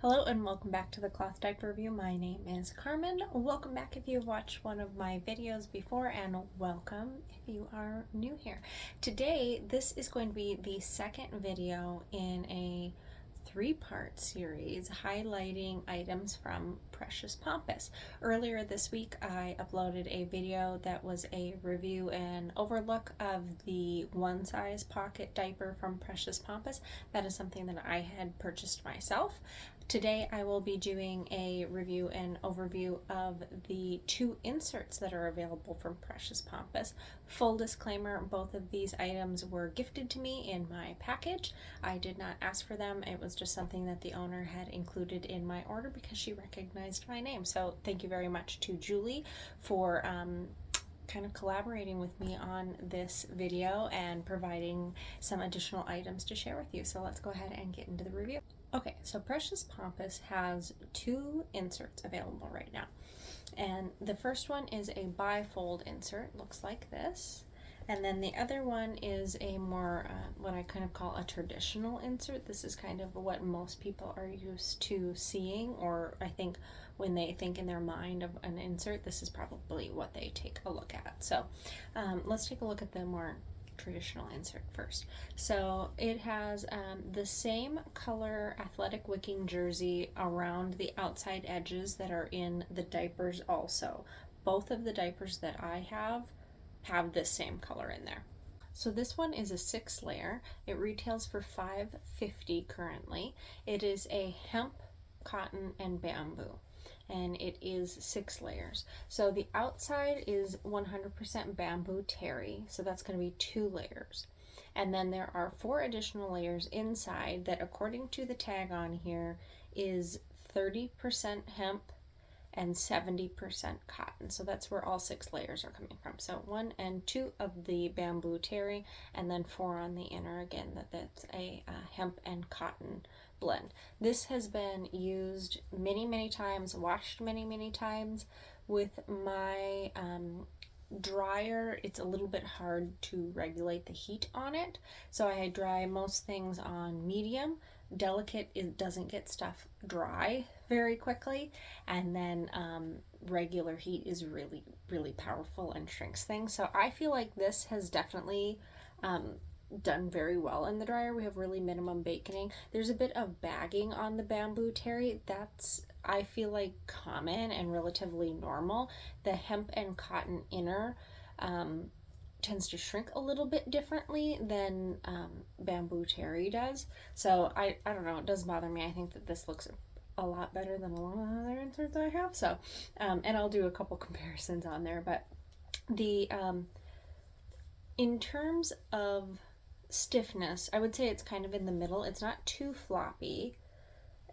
Hello and welcome back to the cloth diaper review. My name is Carmen. Welcome back if you've watched one of my videos before, and welcome if you are new here. Today, this is going to be the second video in a three-part series highlighting items from Precious Pompis. Earlier this week I uploaded a video that was a review and overlook of the one size pocket diaper from Precious Pompis. That is something that I had purchased myself. Today I will be doing a review and overview of the two inserts that are available from Precious Pompis. Full disclaimer, both of these items were gifted to me in my package. I did not ask for them. It was just something that the owner had included in my order because she recognized my name. So thank you very much to Julie for kind of collaborating with me on this video and providing some additional items to share with you. So let's go ahead and get into the review. Okay, so Precious Pompis has two inserts available right now. And the first one is a bifold insert, looks like this. And then the other one is a more, what I kind of call a traditional insert. This is kind of what most people are used to seeing, or I think when they think in their mind of an insert, this is probably what they take a look at. So let's take a look at the more traditional insert first. So it has the same color athletic wicking jersey around the outside edges that are in the diapers also. Both of the diapers that I have this same color in there. So this one is a 6-layer. It retails for $5.50 currently. It is a hemp, cotton, and bamboo, and it is 6 layers. So the outside is 100% bamboo terry, so that's going to be 2 layers. And then there are 4 additional layers inside that, according to the tag on here, is 30% hemp and 70% cotton. So that's where all 6 layers are coming from. So 1 and 2 of the bamboo terry, and then 4 on the inner. Again, that's a hemp and cotton blend. This has been used many times, washed many times. With my dryer, it's a little bit hard to regulate the heat on it, so I dry most things on medium. Delicate, it doesn't get stuff dry very quickly, and then regular heat is really powerful and shrinks things. So I feel like this has definitely done very well in the dryer. We have really minimum baconing. There's a bit of bagging on the bamboo terry. That's, I feel like, common and relatively normal. The hemp and cotton inner tends to shrink a little bit differently than bamboo terry does. So I don't know, it does bother me. I think that this looks a lot better than a lot of other inserts I have. So and I'll do a couple comparisons on there, but the in terms of stiffness, I would say it's kind of in the middle. It's not too floppy,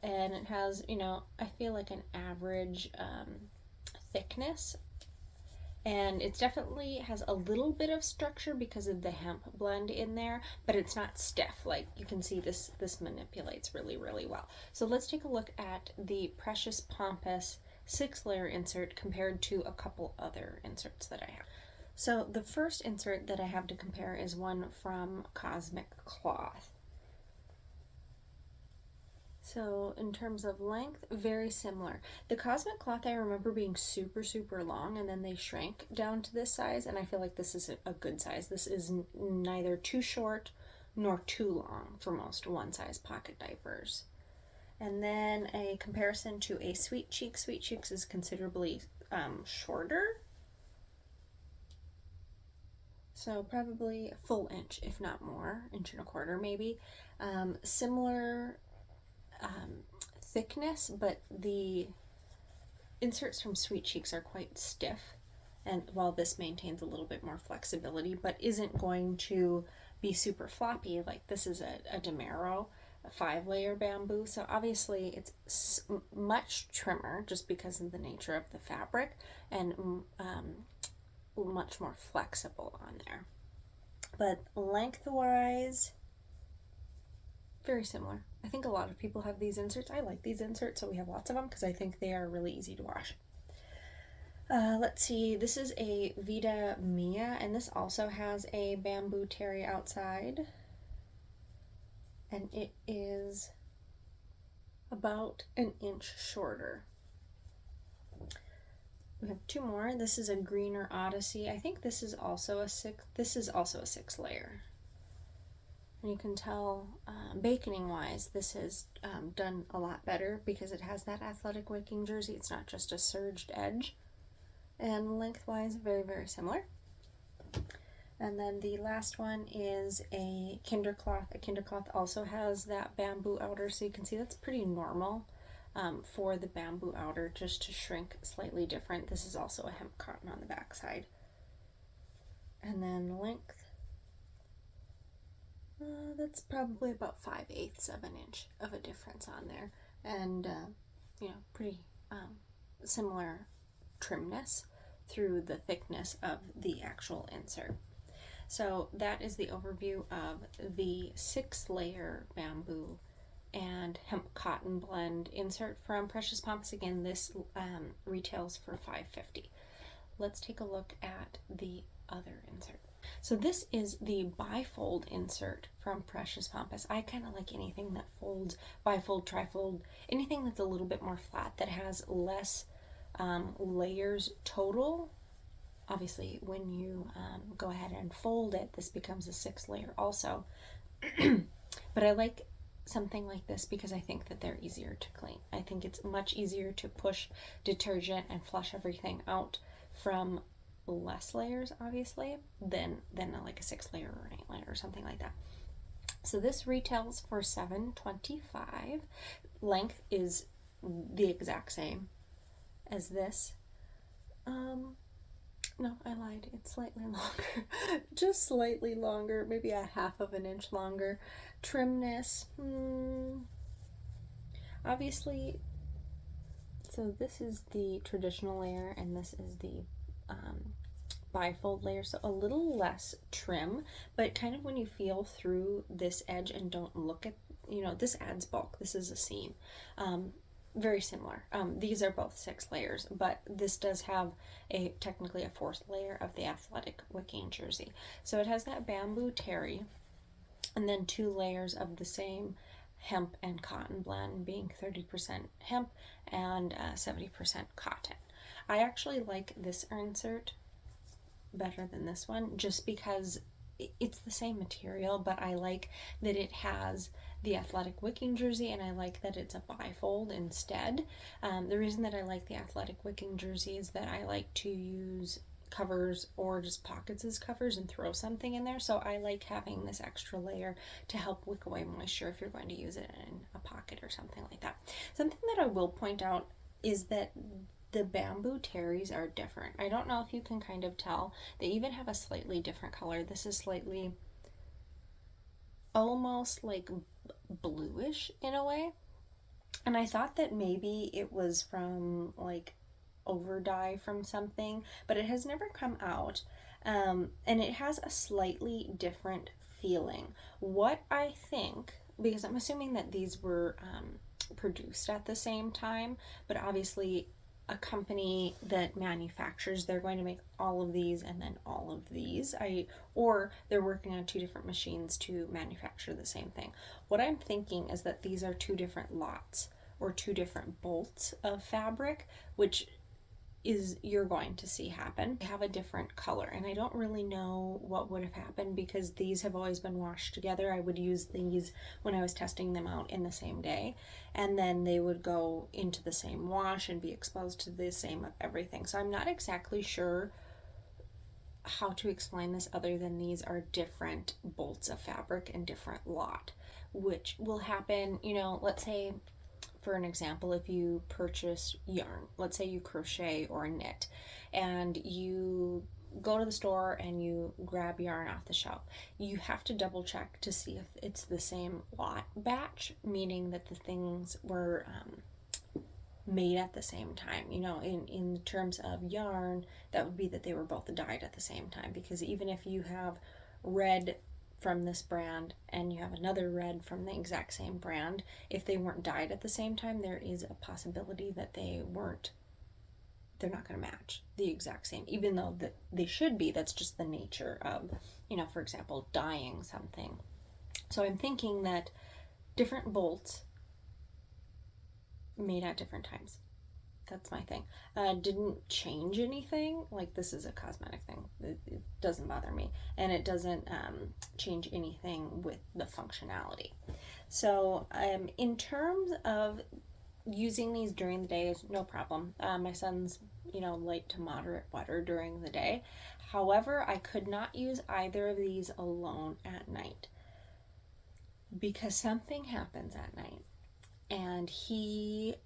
and it has, you know, I feel like an average thickness, and it definitely has a little bit of structure because of the hemp blend in there, but it's not stiff. Like you can see, this manipulates really well. So let's take a look at the Precious Pompis 6-layer insert compared to a couple other inserts that I have. So the first insert that I have to compare is one from Cosmic Cloth. So in terms of length, very similar. The Cosmic Cloth I remember being super long, and then they shrank down to this size, and I feel like this is a good size. This is neither too short nor too long for most one-size pocket diapers. And then a comparison to a Sweet Cheeks. Sweet Cheeks is considerably shorter. So probably a full inch, if not more, 1.25 inches maybe. Similar thickness, but the inserts from Sweet Cheeks are quite stiff, and while this maintains a little bit more flexibility, but isn't going to be super floppy. Like this is a Demero, a 5-layer bamboo, so obviously it's much trimmer just because of the nature of the fabric, and much more flexible on there. But lengthwise, very similar. I think a lot of people have these inserts. I like these inserts, so we have lots of them because I think they are really easy to wash. Let's see, this is a Vita Mia, and this also has a bamboo terry outside, and it is about an inch shorter. We have two more. This is a greener Odyssey. I think this is also a 6 layer. And you can tell baconing wise this is done a lot better because it has that athletic wicking jersey. It's not just a serged edge. And lengthwise very, very similar. And then the last one is a Kindercloth. A Kindercloth also has that bamboo outer, so you can see that's pretty normal for the bamboo outer, just to shrink slightly different. This is also a hemp cotton on the back side. And then length, that's probably about 5/8 of an inch of a difference on there. And, you know, pretty similar trimness through the thickness of the actual insert. So that is the overview of the 6-layer bamboo and hemp cotton blend insert from Precious Pompis. Again, this retails for $5.50. Let's take a look at the other insert. So this is the Bifold insert from Precious Pompis. I kind of like anything that folds, bifold, trifold, anything that's a little bit more flat, that has less layers total. Obviously, when you go ahead and fold it, this becomes a 6-layer also. But I like something like this because I think that they're easier to clean. I think it's much easier to push detergent and flush everything out from less layers, obviously, than like a 6-layer or an 8-layer or something like that. So this retails for $7.25. Length is the exact same as this. No, I lied. It's slightly longer. Just slightly longer, maybe a 1/2 of an inch longer. Trimness, obviously, so this is the traditional layer and this is the bifold layer, so a little less trim, but kind of when you feel through this edge and don't look at, you know, this adds bulk. This is a seam. Very similar. These are both 6 layers, but this does have technically a 4th layer of the athletic wicking jersey. So it has that bamboo terry, and then 2 layers of the same hemp and cotton blend, being 30% hemp and 70% cotton. I actually like this insert better than this one, just because it's the same material, but I like that it has the athletic wicking jersey, and I like that it's a bifold instead. The reason that I like the athletic wicking jersey is that I like to use covers or just pockets as covers and throw something in there, so I like having this extra layer to help wick away moisture if you're going to use it in a pocket or something like that. Something that I will point out is that the bamboo terries are different. I don't know if you can kind of tell. They even have a slightly different color. This is slightly almost like bluish in a way. And I thought that maybe it was from like over dye from something, but it has never come out. And it has a slightly different feeling. What I think, because I'm assuming that these were produced at the same time, but obviously a company that manufactures, they're going to make all of these and then all of these, or they're working on 2 different machines to manufacture the same thing. What I'm thinking is that these are 2 different lots or 2 different bolts of fabric, which is you're going to see happen. They have a different color, and I don't really know what would have happened because these have always been washed together. I would use these when I was testing them out in the same day, and then they would go into the same wash and be exposed to the same of everything. So I'm not exactly sure how to explain this other than these are different bolts of fabric and different lot, which will happen, you know, let's say, for an example, if you purchase yarn, let's say you crochet or knit, and you go to the store and you grab yarn off the shelf, you have to double check to see if it's the same lot batch, meaning that the things were made at the same time. You know, in terms of yarn, that would be that they were both dyed at the same time, because even if you have red from this brand and you have another red from the exact same brand, if they weren't dyed at the same time, there is a possibility that they're not going to match the exact same, even though that they should be. That's just the nature of, you know, for example, dyeing something. So I'm thinking that different bolts made at different times. That's my thing. Didn't change anything. Like, this is a cosmetic thing. It doesn't bother me. And it doesn't change anything with the functionality. So in terms of using these during the day is no problem. My son's, light to moderate wetter during the day. However, I could not use either of these alone at night because something happens at night and he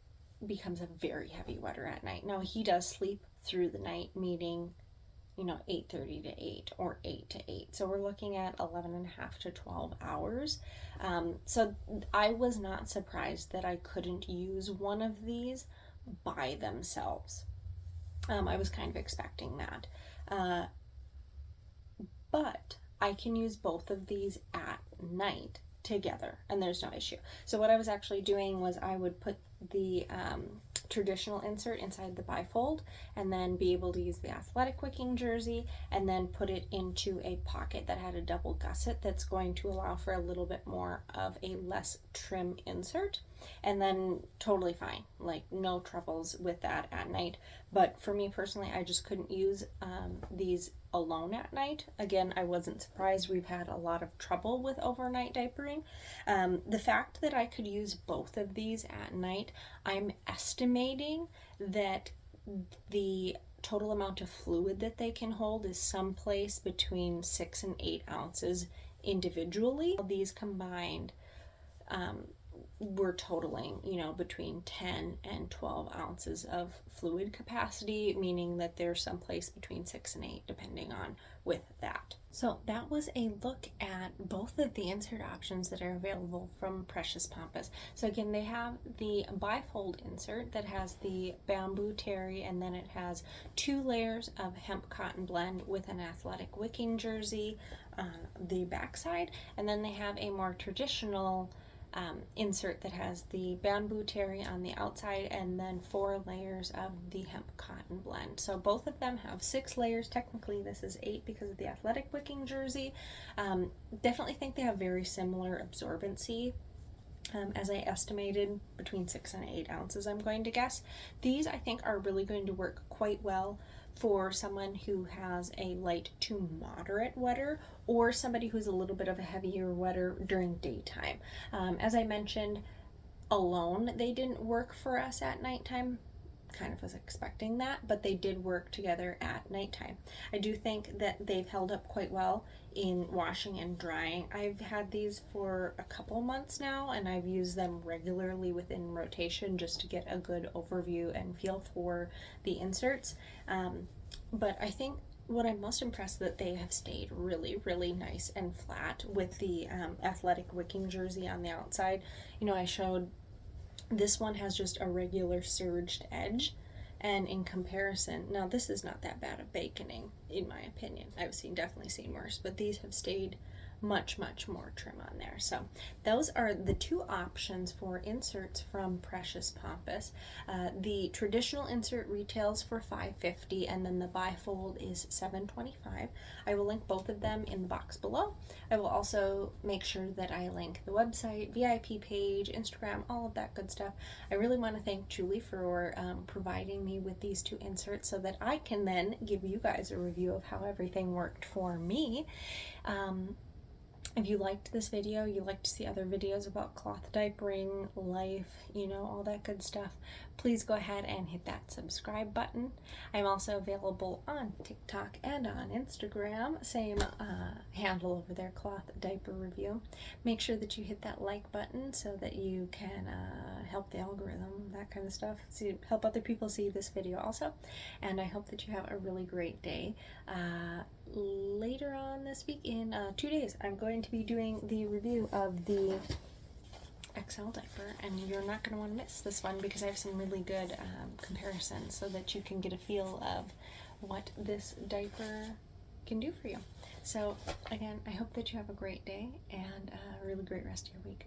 becomes a very heavy wetter at night. Now, he does sleep through the night, meaning 8:30 to 8 or 8 to 8. So we're looking at 11 and a half to 12 hours. So I was not surprised that I couldn't use one of these by themselves. I was kind of expecting that. But I can use both of these at night together and there's no issue. So what I was actually doing was I would put the traditional insert inside the bifold and then be able to use the athletic wicking jersey and then put it into a pocket that had a double gusset that's going to allow for a little bit more of a less trim insert, and then totally fine, like no troubles with that at night. But for me personally, I just couldn't use these alone at night. Again, I wasn't surprised. We've had a lot of trouble with overnight diapering. The fact that I could use both of these at night, I'm estimating that the total amount of fluid that they can hold is someplace between 6 and 8 ounces individually. These combined we're totaling, between 10 and 12 ounces of fluid capacity, meaning that there's someplace between 6 and 8, depending on with that. So that was a look at both of the insert options that are available from Precious Pompis. So again, they have the bifold insert that has the bamboo terry, and then it has 2 layers of hemp cotton blend with an athletic wicking jersey on the backside, and then they have a more traditional insert that has the bamboo terry on the outside and then 4 layers of the hemp cotton blend. So both of them have 6 layers. Technically this is 8 because of the athletic wicking jersey. Definitely think they have very similar absorbency. As I estimated, between 6 and 8 ounces, I'm going to guess. These I think are really going to work quite well for someone who has a light to moderate wetter or somebody who's a little bit of a heavier wetter during daytime. As I mentioned, alone they didn't work for us at nighttime. Kind of was expecting that, but they did work together at nighttime. I do think that they've held up quite well in washing and drying. I've had these for a couple months now and I've used them regularly within rotation just to get a good overview and feel for the inserts. But I think what I'm most impressed that they have stayed really, really nice and flat with the athletic wicking jersey on the outside. I showed this one has just a regular surged edge, and in comparison, now this is not that bad of baconing in my opinion. I've definitely seen worse, but these have stayed much more trim on there. So those are the 2 options for inserts from Precious Pompis. The traditional insert retails for $5.50 and then the bifold is $7.25. I will link both of them in the box below. I will also make sure that I link the website, VIP page, Instagram, all of that good stuff. I really want to thank Julie for providing me with these 2 inserts so that I can then give you guys a review of how everything worked for me. If you liked this video, you like to see other videos about cloth diapering, life, all that good stuff, please go ahead and hit that subscribe button. I'm also available on TikTok and on Instagram, same handle over there, Cloth Diaper Review. Make sure that you hit that like button so that you can help the algorithm, that kind of stuff, help other people see this video also. And I hope that you have a really great day. Later on this week, in 2 days, I'm going to be doing the review of the XL diaper, and you're not going to want to miss this one because I have some really good comparisons so that you can get a feel of what this diaper can do for you. So again, I hope that you have a great day and a really great rest of your week.